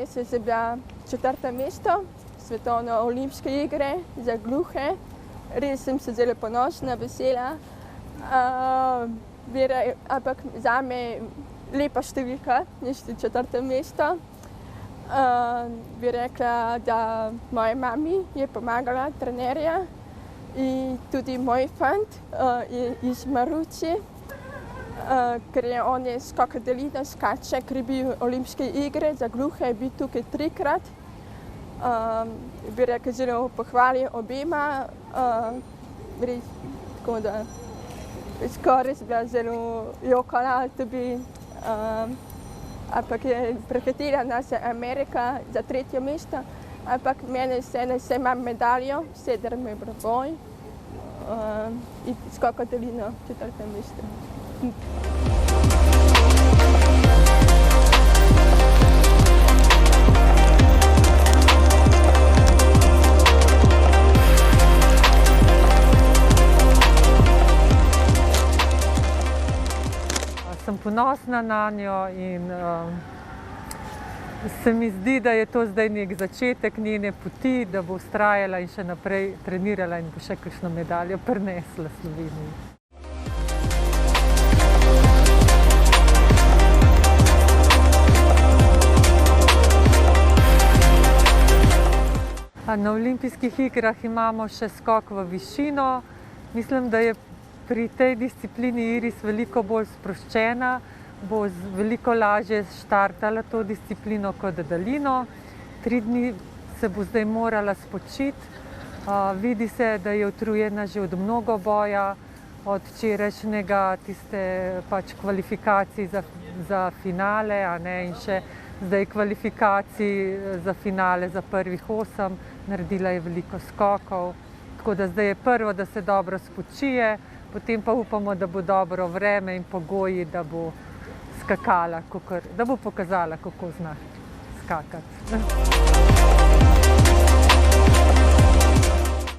Letos je bila 4. mesto, svetovne olimpijske igre za gluhe. Res sem se zelo ponosna, vesela. Ampak zame je lepa številka, 4. mesto. Bi rekla, da moja mami je pomagala, trenerja, in tudi moj fant iz Maruci, ker je on skokal dalino, skače, ker je bil olimpijske igre za gluhe, je bil tukaj 3-krat. Bi rekla, zelo pohvalim obema, tako da skoraj sem bila zelo jokala, ampak je prehitela nas Amerika za 3. mesto, ampak mene se imam medaljo, 7 je bilo boj in skokal dalino 4. mesto. Sem ponosna nanjo in se mi zdi, da je to zdaj nek začetek njene poti, da bo vztrajala in še naprej trenirala in bo še kakšno medaljo prinesla Sloveniji. Na olimpijskih igrah imamo še skok v višino. Mislim, da je pri tej disciplini Iris veliko bolj sproščena, bo veliko lažje štartala to disciplino kot daljino. 3 dni se bo zdaj morala spočiti. Vidi se, da je utrujena že od mnogoboja, od včerajšnjega tiste kvalifikacij za finale, in še zdaj kvalifikacij za finale za prvih 8. Naredila je veliko skokov, tako da zdaj je prvo, da se dobro spočije, potem pa upamo, da bo dobro vreme in pogoji, da bo skakala, da bo pokazala, kako zna skakati.